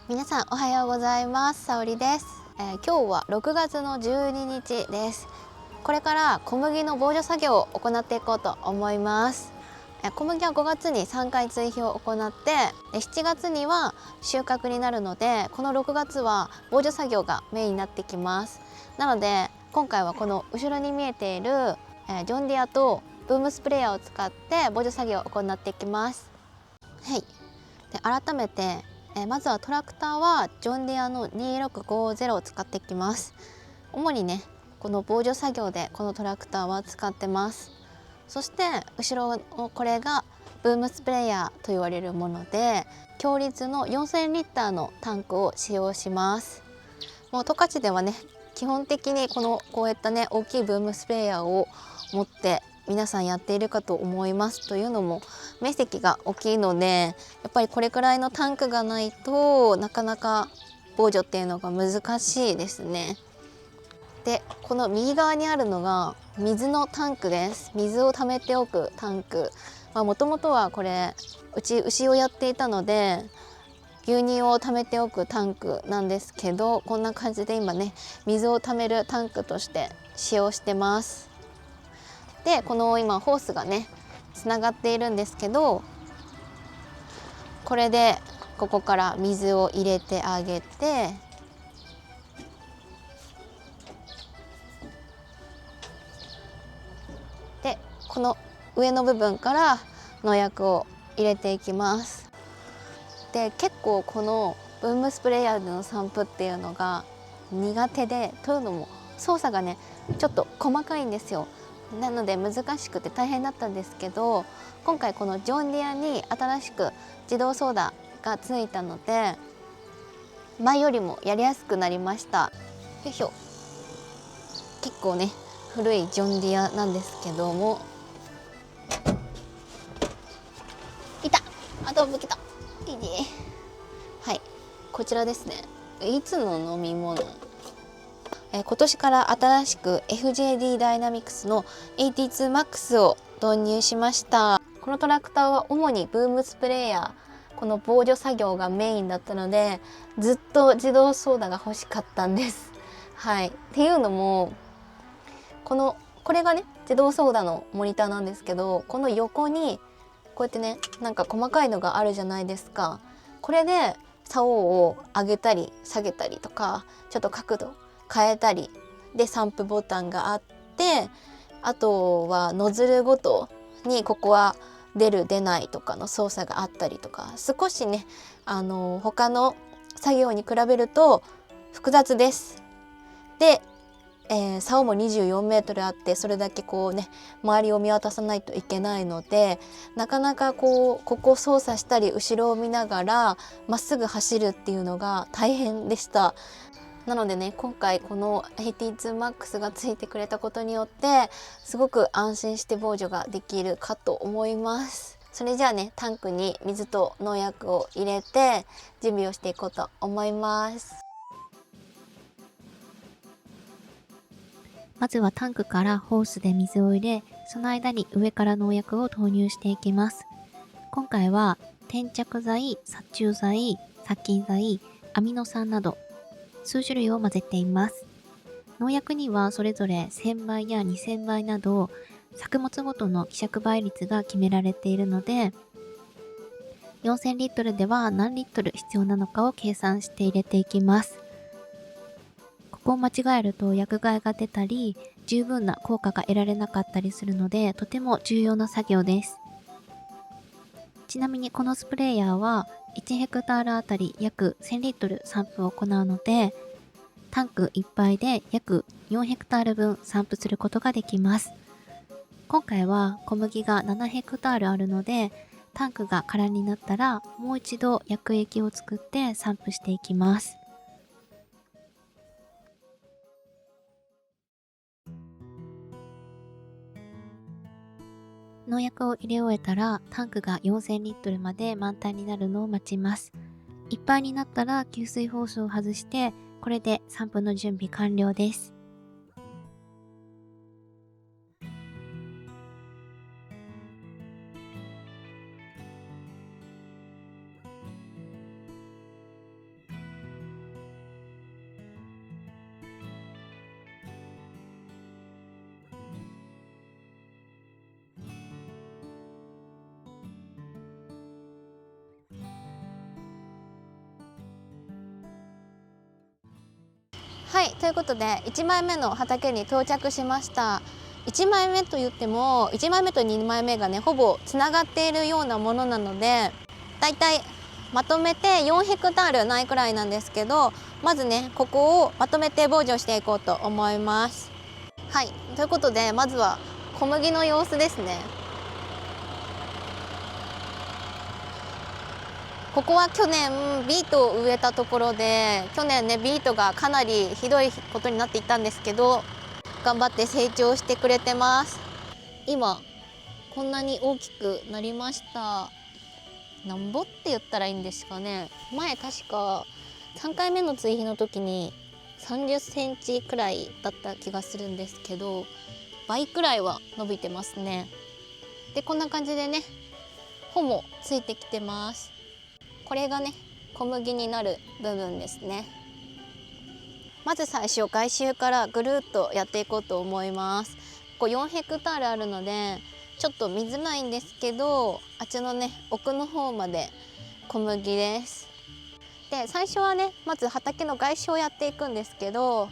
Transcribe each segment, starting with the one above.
皆さんおはようございます。さおりです。今日は6月の12日です。これから小麦の防除作業を行っていこうと思います。小麦は5月に3回追肥を行って7月には収穫になるので、この6月は防除作業がメインになってきます。なので今回はこの後ろに見えているジョンディアとブームスプレーヤーを使って防除作業を行っていきます。はい。で改めてまずはトラクターはジョンディアの2650を使っていきます。主にねこの防除作業でこのトラクターは使ってます。そして後ろのこれがブームスプレーヤーと言われるもので、強立の4000リッターのタンクを使用します。もう十勝ではね基本的にこういったね大きいブームスプレーヤーを持って皆さんやっているかと思います。というのも面積が大きいので、やっぱりこれくらいのタンクがないとなかなか防除っていうのが難しいですね。でこの右側にあるのが水のタンクです。水を溜めておくタンク。もともとはこれうち牛をやっていたので牛乳を溜めておくタンクなんですけど、こんな感じで今ね水を溜めるタンクとして使用してます。でこの今ホースがねつながっているんですけど、これでここから水を入れてあげて、でこの上の部分から農薬を入れていきます。で結構このブームスプレーヤーでの散布っていうのが苦手で、というのも操作がねちょっと細かいんですよ。なので難しくて大変だったんですけど、今回このジョンディアに新しく自動操舵がついたので前よりもやりやすくなりました。よいしょ。結構ね古いジョンディアなんですけども、いた、あとぶけた、いいね。はい、こちらですね。いつの飲み物、今年から新しく FJD ダイナミクスの 82MAX を導入しました。このトラクターは主にブームスプレーヤー、この防除作業がメインだったのでずっと自動操舵が欲しかったんです。はい、っていうのもこれがね自動操舵のモニターなんですけど、この横にこうやってねなんか細かいのがあるじゃないですか。これで竿を上げたり下げたりとか、ちょっと角度変えたりで散布ボタンがあって、あとはノズルごとにここは出る出ないとかの操作があったりとか、少しね他の作業に比べると複雑です。で竿も24メートルあって、それだけこうね周りを見渡さないといけないので、なかなかここ操作したり後ろを見ながらまっすぐ走るっていうのが大変でした。なのでね今回この 82MAX がついてくれたことによってすごく安心して防除ができるかと思います。それじゃあねタンクに水と農薬を入れて準備をしていこうと思います。まずはタンクからホースで水を入れ、その間に上から農薬を投入していきます。今回は転着剤、殺虫剤、殺菌剤、アミノ酸など数種類を混ぜています。農薬にはそれぞれ1000倍や2000倍など作物ごとの希釈倍率が決められているので、4000リットルでは何リットル必要なのかを計算して入れていきます。ここを間違えると薬害が出たり、十分な効果が得られなかったりするので、とても重要な作業です。ちなみにこのスプレーヤーは1ヘクタールあたり約1000リットル散布を行うので、タンクいっぱいで約4ヘクタール分散布することができます。今回は小麦が7ヘクタールあるので、タンクが空になったらもう一度薬液を作って散布していきます。農薬を入れ終えたらタンクが4000リットルまで満タンになるのを待ちます。いっぱいになったら給水ホースを外して、これで散布の準備完了です。はい、ということで1枚目の畑に到着しました。1枚目と言っても1枚目と2枚目がねほぼつながっているようなものなので、だいたいまとめて4ヘクタールないくらいなんですけど、まずねここをまとめて防除していこうと思います。はい、ということでまずは小麦の様子ですね。ここは去年ビートを植えたところで、去年ねビートがかなりひどいことになっていったんですけど、頑張って成長してくれてます。今こんなに大きくなりました。なんぼって言ったらいいんですかね。前確か3回目の追肥の時に30センチくらいだった気がするんですけど、倍くらいは伸びてますね。でこんな感じでね穂もついてきてます。これがね小麦になる部分ですね。まず最初外周からぐるっとやっていこうと思います。ここ4ヘクタールあるのでちょっと見づらいんですけど、あっちのね奥の方まで小麦です。で最初はねまず畑の外周をやっていくんですけど、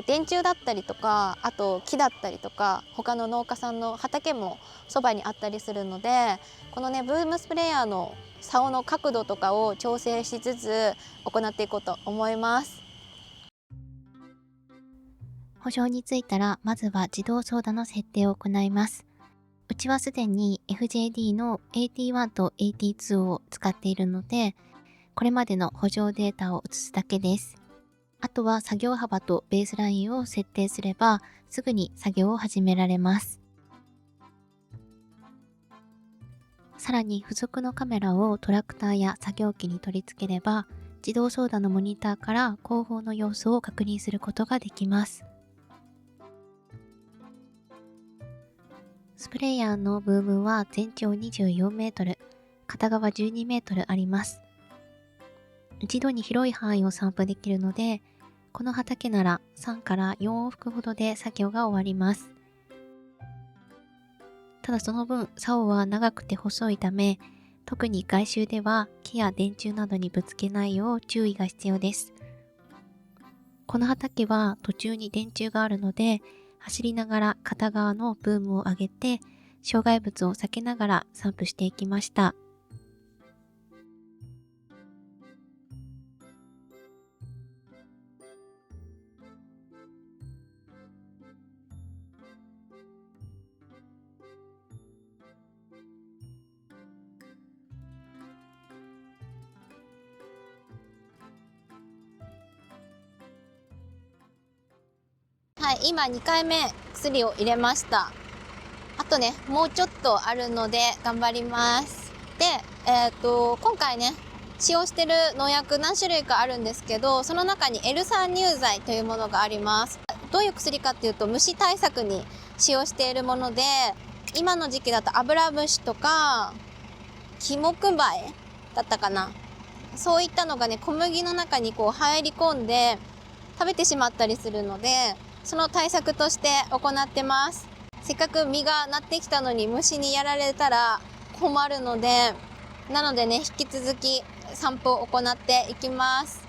電柱だったりとか、あと木だったりとか、他の農家さんの畑もそばにあったりするので、このねブームスプレーヤーの竿の角度とかを調整しつつ行っていこうと思います。圃場に着いたら、まずは自動操舵の設定を行います。うちはすでに FJD の AT1 と AT2 を使っているので、これまでの圃場データを移すだけです。あとは作業幅とベースラインを設定すれば、すぐに作業を始められます。さらに付属のカメラをトラクターや作業機に取り付ければ、自動操舵のモニターから後方の様子を確認することができます。スプレーヤーのブームは全長24メートル、片側12メートルあります。一度に広い範囲を散布できるので、この畑なら3から4往復ほどで作業が終わります。ただその分、竿は長くて細いため、特に外周では木や電柱などにぶつけないよう注意が必要です。この畑は途中に電柱があるので、走りながら片側のブームを上げて、障害物を避けながら散布していきました。はい、今2回目薬を入れました。あとねもうちょっとあるので頑張ります。で、今回ね使用してる農薬何種類かあるんですけど、その中に L 酸乳剤というものがあります。どういう薬かっていうと虫対策に使用しているもので、今の時期だとアブラムシとかキモクバエだったかな、そういったのがね小麦の中にこう入り込んで食べてしまったりするので、その対策として行ってます。せっかく実がなってきたのに虫にやられたら困るので、なのでね引き続き散布を行っていきます。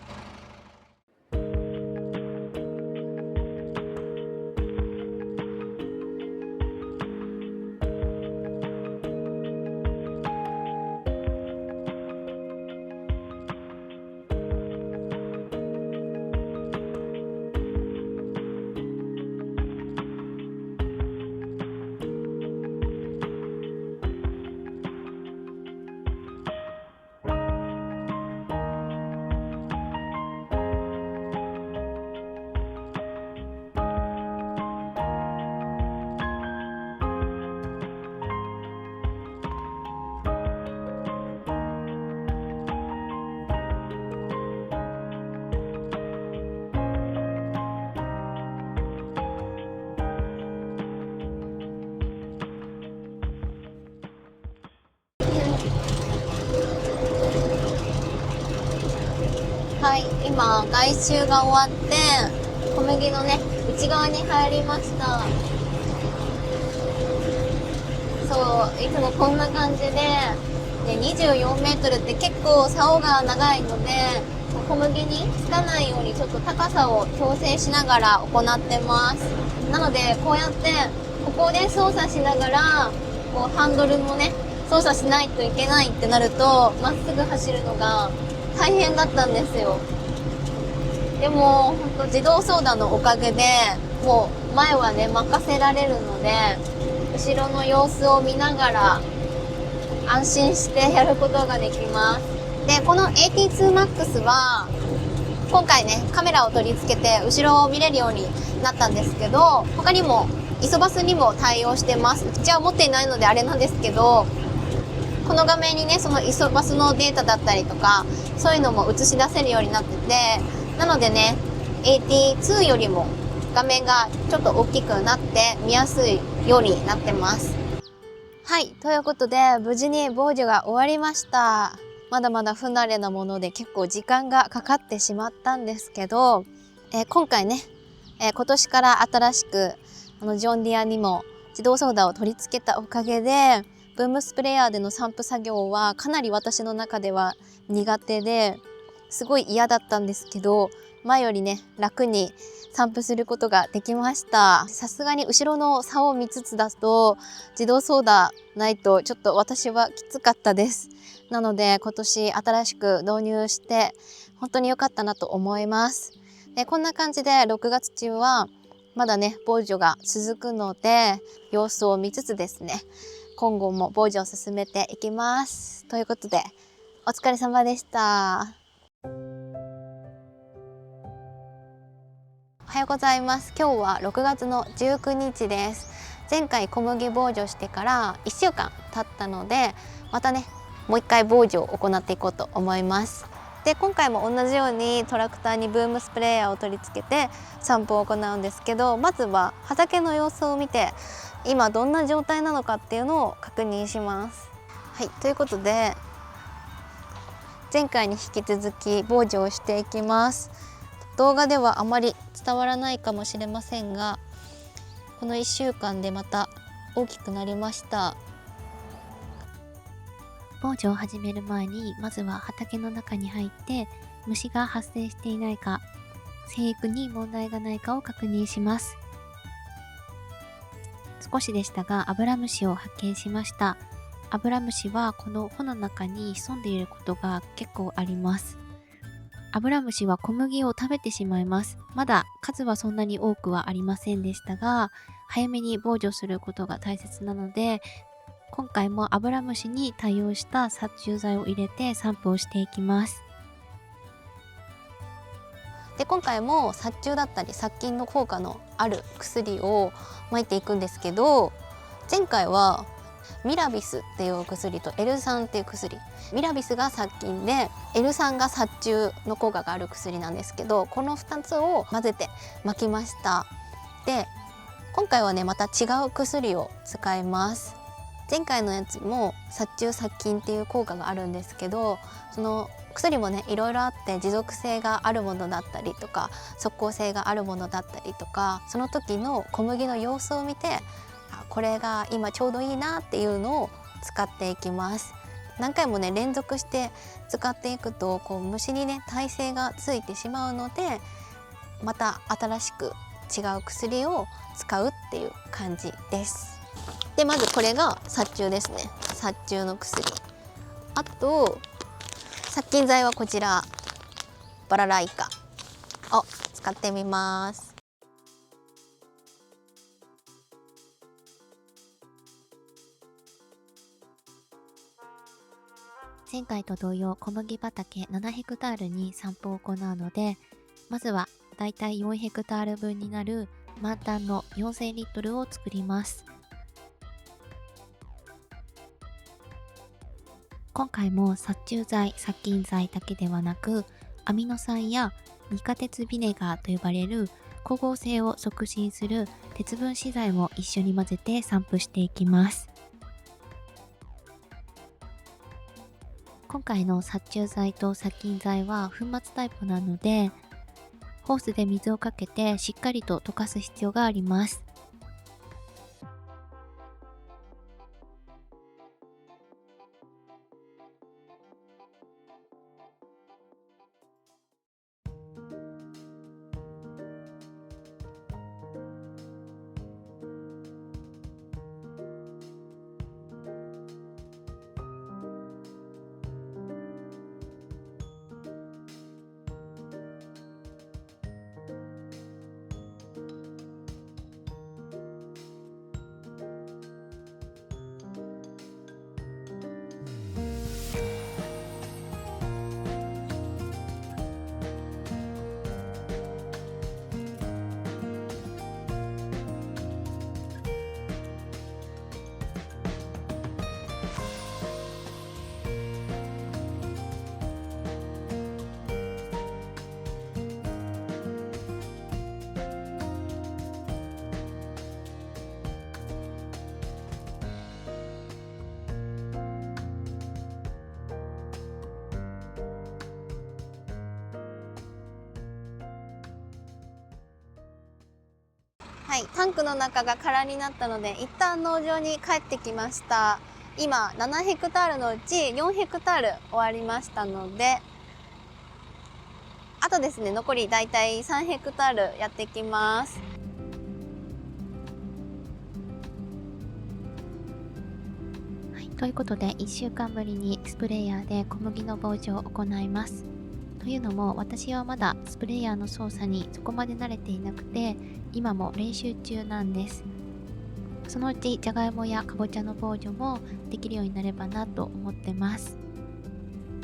はい、今外周が終わって小麦のね内側に入りました。そういつもこんな感じで、24メートルって結構竿が長いので、小麦につかないようにちょっと高さを調整しながら行ってます。なのでこうやってここで操作しながらこうハンドルもね操作しないといけないってなるとまっすぐ走るのが大変だったんですよ。でも本当自動走打のおかげでもう前はね任せられるので後ろの様子を見ながら安心してやることができます。でこの AT2MAX は今回ねカメラを取り付けて後ろを見れるようになったんですけど、他にもイソバスにも対応してます。うちは持っていないのであれなんですけど、この画面にねそのイソバスのデータだったりとかそういうのも映し出せるようになってて、なのでね AT2 よりも画面がちょっと大きくなって見やすいようになってます。はい、ということで無事に防除が終わりました。まだまだ不慣れなもので結構時間がかかってしまったんですけど、今回ね、今年から新しくジョンディアにも自動操舵を取り付けたおかげでブームスプレーヤーでの散布作業はかなり私の中では苦手ですごい嫌だったんですけど、前よりね楽に散布することができました。さすがに後ろの差を見つつだと自動操舵ないとちょっと私はきつかったです。なので今年新しく導入して本当に良かったなと思います。でこんな感じで6月中はまだね防除が続くので様子を見つつですね、今後も防除を進めていきます。ということでお疲れ様でした。おはようございます。今日は6月の19日です。前回小麦防除してから1週間経ったので、またねもう一回防除を行っていこうと思います。で今回も同じようにトラクターにブームスプレーヤーを取り付けて散布を行うんですけど、まずは畑の様子を見て今どんな状態なのかっていうのを確認します。はい、ということで前回に引き続き防除をしていきます。動画ではあまり伝わらないかもしれませんが、この1週間でまた大きくなりました。防除を始める前に、まずは畑の中に入って虫が発生していないか、生育に問題がないかを確認します。少しでしたがアブラムシを発見しました。アブラムシはこの穂の中に潜んでいることが結構あります。アブラムシは小麦を食べてしまいます。まだ数はそんなに多くはありませんでしたが、早めに防除することが大切なので、今回もアブラムシに対応した殺虫剤を入れて散布をしていきます。で今回も殺虫だったり殺菌の効果のある薬を撒いていくんですけど、前回はミラビスっていう薬とエル酸っていう薬、ミラビスが殺菌でエル酸が殺虫の効果がある薬なんですけど、この2つを混ぜて撒きました。で今回はねまた違う薬を使います。前回のやつも殺虫殺菌っていう効果があるんですけど、その薬もねいろいろあって持続性があるものだったりとか即効性があるものだったりとか、その時の小麦の様子を見てこれが今ちょうどいいなっていうのを使っていきます。何回もね連続して使っていくとこう虫にね耐性がついてしまうので、また新しく違う薬を使うっていう感じです。でまずこれが殺虫ですね。殺虫の薬。あと殺菌剤はこちらバラライカを使ってみます。前回と同様、小麦畑7ヘクタールに散布を行うので、まずはだいたい4ヘクタール分になる満タンの4000リットルを作ります。今回も殺虫剤、殺菌剤だけではなく、アミノ酸や二価鉄ビネガーと呼ばれる光合成を促進する鉄分子剤も一緒に混ぜて散布していきます。今回の殺虫剤と殺菌剤は粉末タイプなので、ホースで水をかけてしっかりと溶かす必要があります。はい、タンクの中が空になったので一旦農場に帰ってきました。今7ヘクタールのうち4ヘクタール終わりましたので、あとですね残りだいたい3ヘクタールやってきます。はい、ということで1週間ぶりにスプレーヤーで小麦の防除を行います。というのも私はまだスプレーヤーの操作にそこまで慣れていなくて、今も練習中なんです。そのうちじゃがいもやかぼちゃの防除もできるようになればなと思ってます。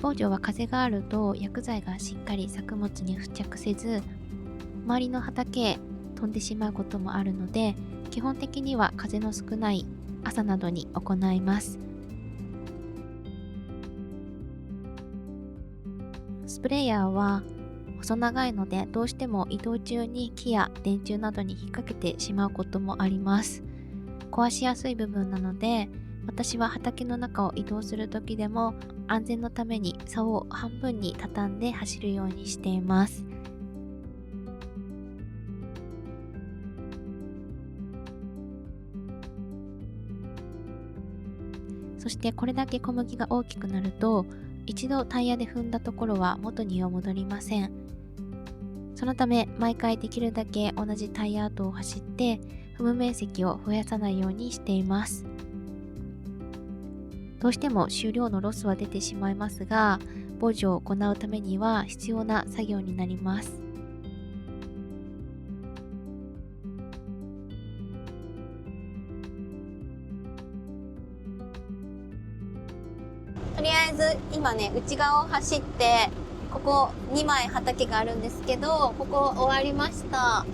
防除は風があると薬剤がしっかり作物に付着せず、周りの畑へ飛んでしまうこともあるので、基本的には風の少ない朝などに行います。スプレーヤーは細長いので、どうしても移動中に木や電柱などに引っ掛けてしまうこともあります。壊しやすい部分なので、私は畑の中を移動する時でも安全のために竿を半分に畳んで走るようにしています。そしてこれだけ小麦が大きくなると、一度タイヤで踏んだところは元には戻りません。そのため毎回できるだけ同じタイヤ跡を走って踏む面積を増やさないようにしています。どうしても収量のロスは出てしまいますが、防除を行うためには必要な作業になります。とりあえず今ね内側を走って、ここ2枚畑があるんですけど、ここ終わりました。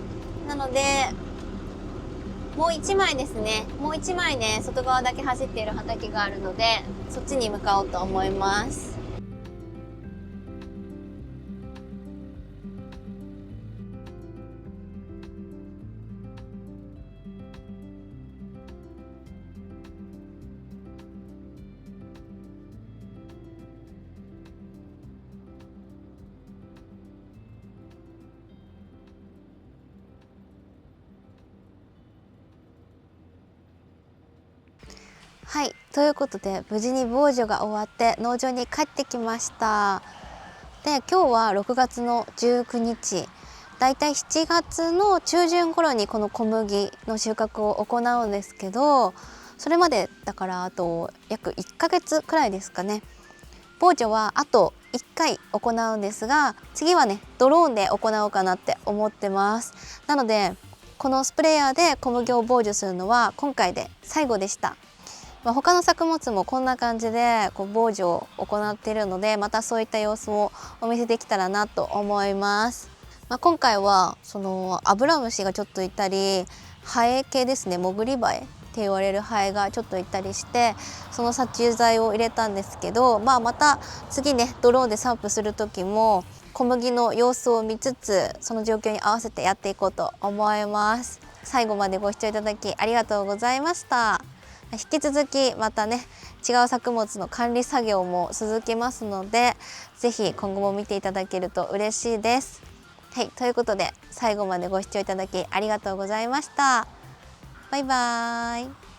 なのでもう1枚ですね、もう1枚ね外側だけ走っている畑があるので、そっちに向かおうと思います。はい、ということで無事に防除が終わって農場に帰ってきました。で、今日は6月の19日、だいたい7月の中旬頃にこの小麦の収穫を行うんですけど、それまでだからあと約1ヶ月くらいですかね。防除はあと1回行うんですが、次はねドローンで行おうかなって思ってます。なのでこのスプレーヤーで小麦を防除するのは今回で最後でした。他の作物もこんな感じで防除を行っているので、またそういった様子もお見せできたらなと思います。今回はそのアブラムシがちょっといたり、ハエ系ですね、潜りハエって言われるハエがちょっといたりして、その殺虫剤を入れたんですけど、また次ねドローンで散布する時も小麦の様子を見つつ、その状況に合わせてやっていこうと思います。最後までご視聴いただきありがとうございました。引き続きまたね違う作物の管理作業も続きますので、ぜひ今後も見ていただけると嬉しいです。はい、ということで最後までご視聴いただきありがとうございました。バイバーイ。